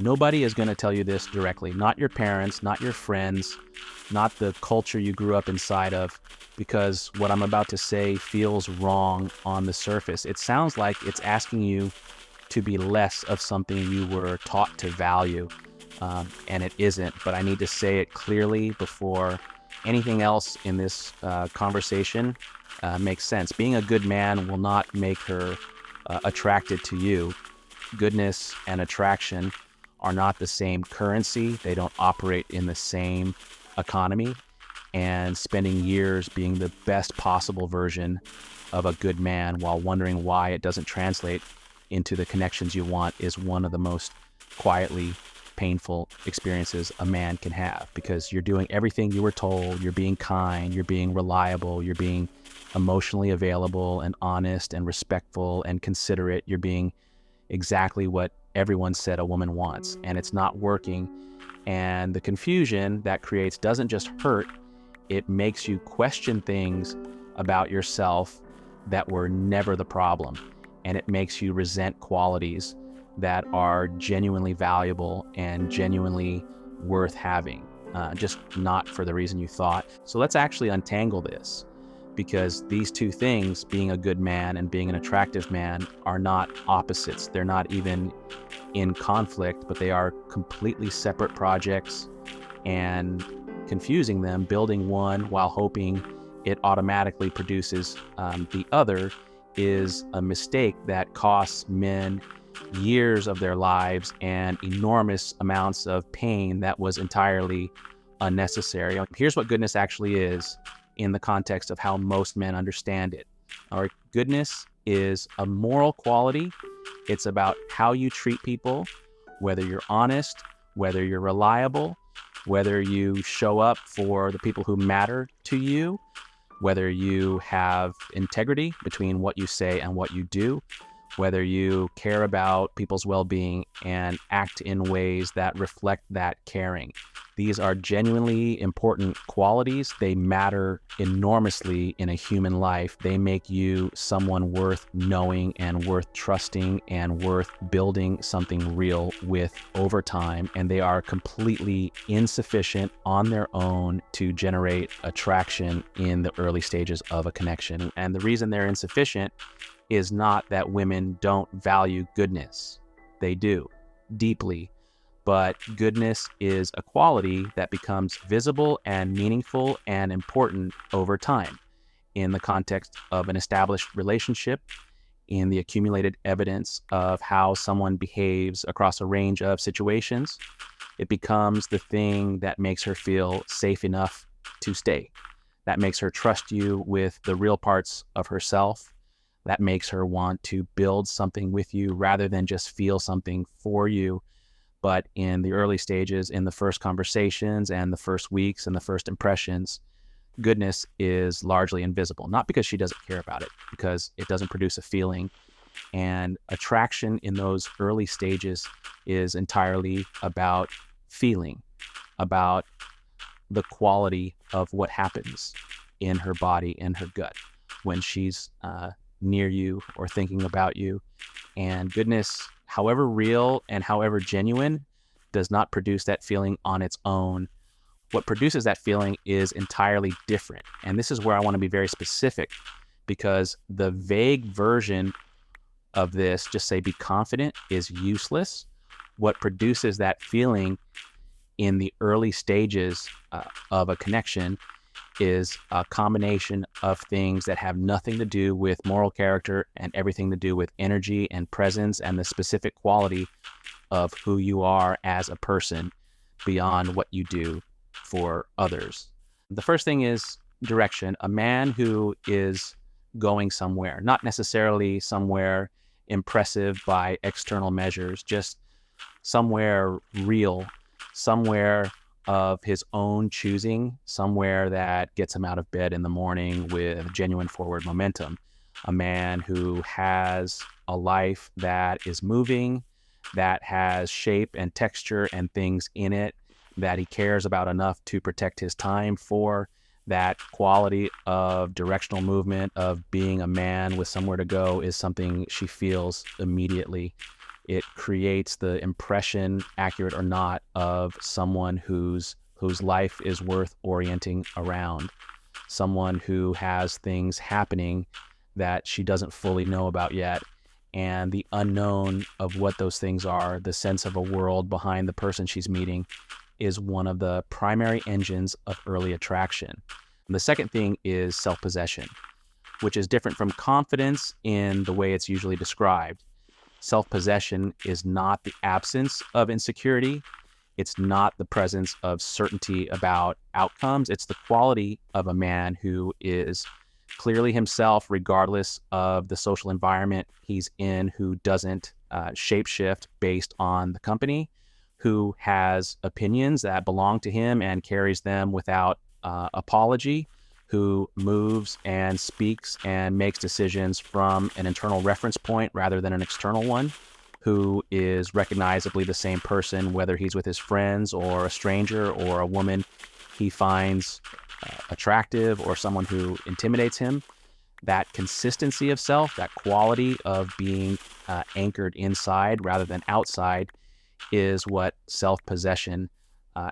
Nobody is going to tell you this directly, not your parents, not your friends, not the culture you grew up inside of, because what I'm about to say feels wrong on the surface. It sounds like it's asking you to be less of something you were taught to value, and it isn't. But I need to say it clearly before anything else in this conversation makes sense. Being a good man will not make her attracted to you. Goodness and attraction are not the same currency. They don't operate in the same economy. And spending years being the best possible version of a good man while wondering why it doesn't translate into the connections you want is one of the most quietly painful experiences a man can have, because you're doing everything you were told. You're being kind, you're being reliable, you're being emotionally available and honest and respectful and considerate. You're being exactly what everyone said a woman wants, and it's not working. And the confusion that creates doesn't just hurt, it makes you question things about yourself that were never the problem. And it makes you resent qualities that are genuinely valuable and genuinely worth having, just not for the reason you thought. So let's actually untangle this, because these two things, being a good man and being an attractive man, are not opposites. They're not even in conflict, but they are completely separate projects, and confusing them, building one while hoping it automatically produces the other, is a mistake that costs men years of their lives and enormous amounts of pain that was entirely unnecessary. Here's what goodness actually is in the context of how most men understand it. All right, goodness is a moral quality. It's about how you treat people, whether you're honest, whether you're reliable, whether you show up for the people who matter to you, whether you have integrity between what you say and what you do, whether you care about people's well-being and act in ways that reflect that caring. These are genuinely important qualities. They matter enormously in a human life. They make you someone worth knowing and worth trusting and worth building something real with over time. And they are completely insufficient on their own to generate attraction in the early stages of a connection. And the reason they're insufficient is not that women don't value goodness. They do, deeply. But goodness is a quality that becomes visible and meaningful and important over time in the context of an established relationship, in the accumulated evidence of how someone behaves across a range of situations. It becomes the thing that makes her feel safe enough to stay, that makes her trust you with the real parts of herself, that makes her want to build something with you rather than just feel something for you. But in the early stages, in the first conversations and the first weeks and the first impressions, goodness is largely invisible, not because she doesn't care about it, because it doesn't produce a feeling. And attraction in those early stages is entirely about feeling, about the quality of what happens in her body, in her gut, when she's near you or thinking about you. And goodness, however real and however genuine, does not produce that feeling on its own. What produces that feeling is entirely different. And this is where I want to be very specific, because the vague version of this, just say be confident, is useless. What produces that feeling in the early stages of a connection is a combination of things that have nothing to do with moral character and everything to do with energy and presence and the specific quality of who you are as a person beyond what you do for others. The first thing is direction. A man who is going somewhere, not necessarily somewhere impressive by external measures, just somewhere real, somewhere of his own choosing, somewhere that gets him out of bed in the morning with genuine forward momentum. A man who has a life that is moving, that has shape and texture and things in it that he cares about enough to protect his time for. That quality of directional movement, of being a man with somewhere to go, is something she feels immediately. It creates the impression, accurate or not, of someone whose life is worth orienting around, someone who has things happening that she doesn't fully know about yet. And the unknown of what those things are, the sense of a world behind the person she's meeting, is one of the primary engines of early attraction. And the second thing is self-possession, which is different from confidence in the way it's usually described. Self-possession is not the absence of insecurity. It's not the presence of certainty about outcomes. It's the quality of a man who is clearly himself, regardless of the social environment he's in, who doesn't shapeshift based on the company, who has opinions that belong to him and carries them without apology, who moves and speaks and makes decisions from an internal reference point rather than an external one, who is recognizably the same person, whether he's with his friends or a stranger or a woman he finds attractive or someone who intimidates him. That consistency of self, that quality of being anchored inside rather than outside, is what self-possession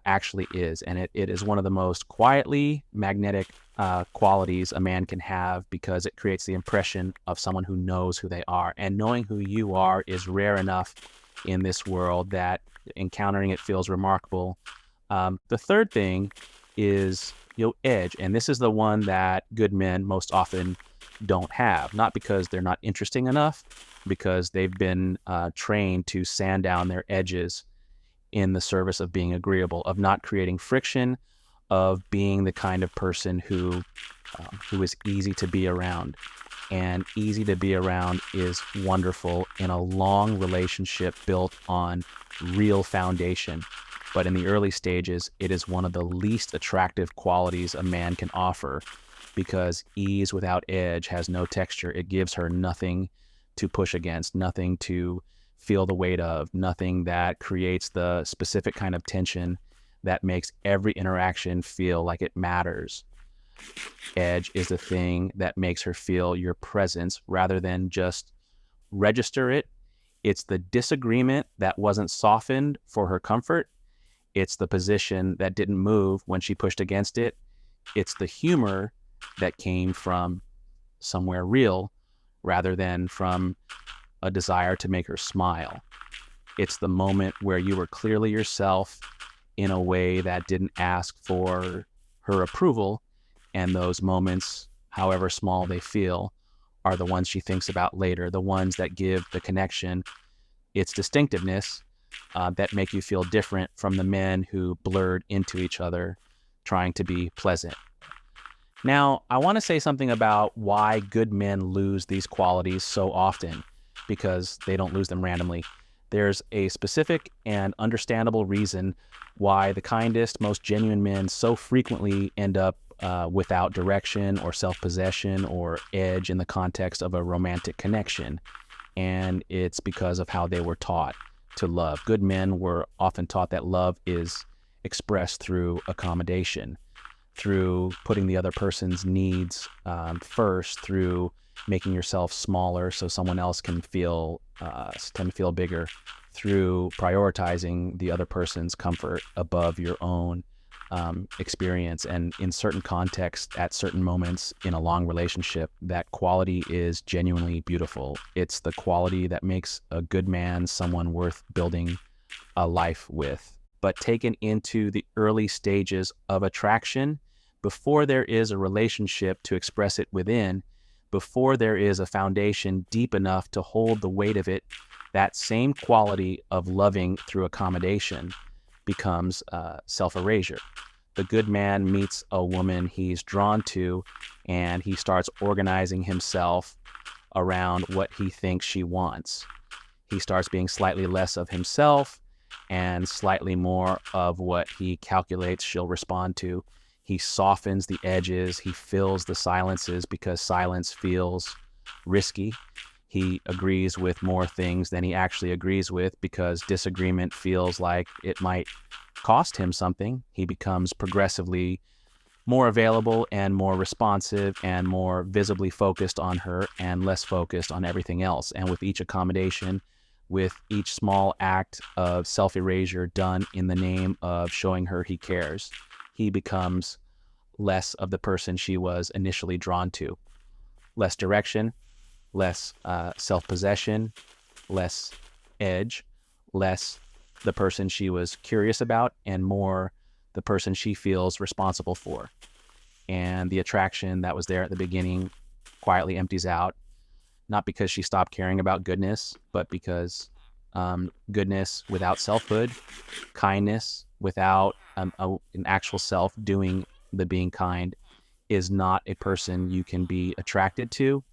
actually is. And it is one of the most quietly magnetic qualities a man can have, because it creates the impression of someone who knows who they are. And knowing who you are is rare enough in this world that encountering it feels remarkable. The third thing is edge. And this is the one that good men most often don't have, not because they're not interesting enough, because they've been trained to sand down their edges in the service of being agreeable, of not creating friction, of being the kind of person who is easy to be around. And easy to be around is wonderful in a long relationship built on real foundation. But in the early stages, it is one of the least attractive qualities a man can offer, because ease without edge has no texture. It gives her nothing to push against, nothing to feel the weight of, nothing that creates the specific kind of tension that makes every interaction feel like it matters. Edge is the thing that makes her feel your presence rather than just register it. It's the disagreement that wasn't softened for her comfort. It's the position that didn't move when she pushed against it. It's the humor that came from somewhere real rather than from a desire to make her smile. It's the moment where you were clearly yourself in a way that didn't ask for her approval. And those moments, however small they feel, are the ones she thinks about later, the ones that give the connection its distinctiveness, that make you feel different from the men who blurred into each other trying to be pleasant. Now, I want to say something about why good men lose these qualities so often, because they don't lose them randomly. There's a specific and understandable reason why the kindest, most genuine men so frequently end up without direction or self-possession or edge in the context of a romantic connection. And it's because of how they were taught to love. Good men were often taught that love is expressed through accommodation, through putting the other person's needs first, through making yourself smaller so someone else can feel bigger, through prioritizing the other person's comfort above your own experience. And in certain contexts, at certain moments in a long relationship, that quality is genuinely beautiful. It's the quality that makes a good man someone worth building a life with. But taken into the early stages of attraction, before there is a relationship to express it within, before there is a foundation deep enough to hold the weight of it, that same quality of loving through accommodation becomes self-erasure. The good man meets a woman he's drawn to, and he starts organizing himself around what he thinks she wants. He starts being slightly less of himself and slightly more of what he calculates she'll respond to. He softens the edges. He fills the silences because silence feels risky. He agrees with more things than he actually agrees with because disagreement feels like it might cost him something. He becomes progressively more available and more responsive and more visibly focused on her and less focused on everything else. And with each accommodation, with each small act of self-erasure done in the name of showing her he cares, he becomes less of the person she was initially drawn to. Less direction, less self-possession, less edge, less the person she was curious about, and more the person she feels responsible for. And the attraction that was there at the beginning quietly empties out, not because she stopped caring about goodness, but because goodness without selfhood, kindness without an actual self doing the being kind, is not a person you can be attracted to.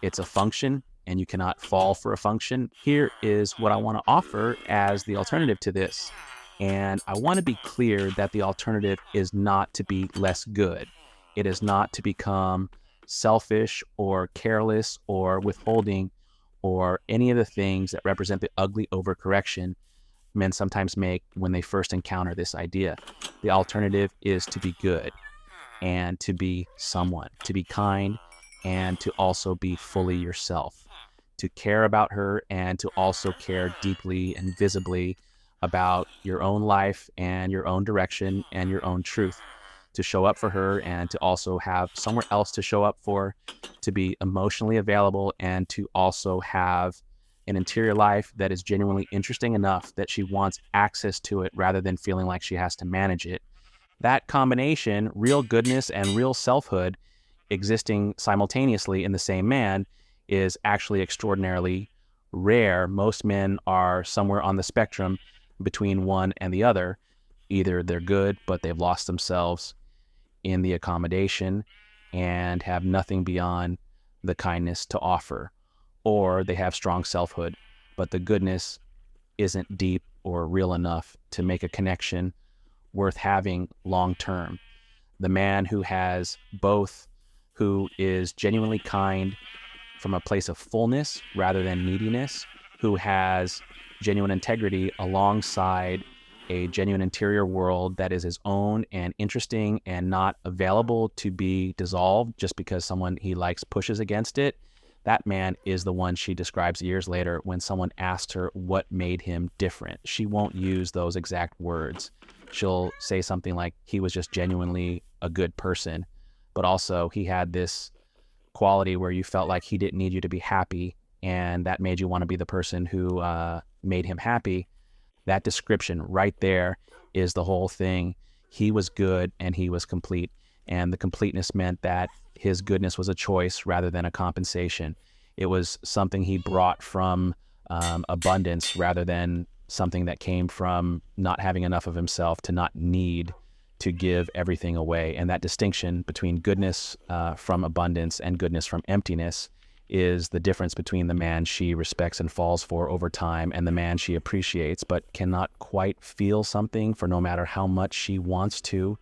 It's a function, and you cannot fall for a function. Here is what I want to offer as the alternative to this. And I want to be clear that the alternative is not to be less good. It is not to become selfish or careless or withholding or any of the things that represent the ugly overcorrection men sometimes make when they first encounter this idea. The alternative is to be good and to be someone, to be kind, and to also be fully yourself, to care about her and to also care deeply and visibly about your own life and your own direction and your own truth, to show up for her and to also have somewhere else to show up for, to be emotionally available, and to also have an interior life that is genuinely interesting enough that she wants access to it rather than feeling like she has to manage it. That combination, real goodness and real selfhood existing simultaneously in the same man, is actually extraordinarily rare. Most men are somewhere on the spectrum between one and the other. Either they're good, but they've lost themselves in the accommodation and have nothing beyond the kindness to offer, or they have strong selfhood, but the goodness isn't deep or real enough to make a connection worth having long term. The man who has both, who is genuinely kind from a place of fullness rather than neediness, who has genuine integrity alongside a genuine interior world that is his own and interesting and not available to be dissolved just because someone he likes pushes against it. That man is the one she describes years later when someone asked her what made him different. She won't use those exact words. She'll say something like, he was just genuinely a good person, but also he had this quality where you felt like he didn't need you to be happy, and that made you want to be the person who made him happy. That description right there is the whole thing. He was good and he was complete. And the completeness meant that his goodness was a choice rather than a compensation. It was something he brought from abundance rather than something that came from not having enough of himself to not need to give everything away. And that distinction between goodness from abundance and goodness from emptiness is the difference between the man she respects and falls for over time and the man she appreciates but cannot quite feel something for no matter how much she wants to.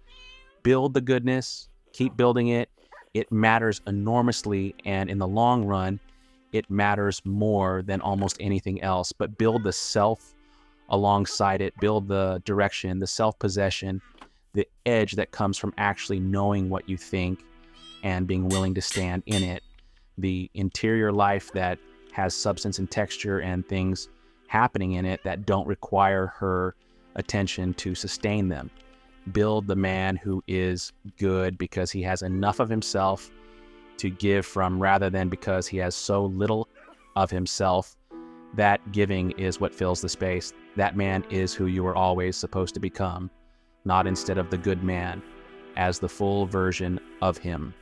Build the goodness, keep building it. It matters enormously, and in the long run, it matters more than almost anything else. But build the self alongside it, build the direction, the self-possession, the edge that comes from actually knowing what you think and being willing to stand in it. The interior life that has substance and texture and things happening in it that don't require her attention to sustain them. Build the man who is good because he has enough of himself to give from rather than because he has so little of himself. That giving is what fills the space. That man is who you were always supposed to become, not instead of the good man, as the full version of him.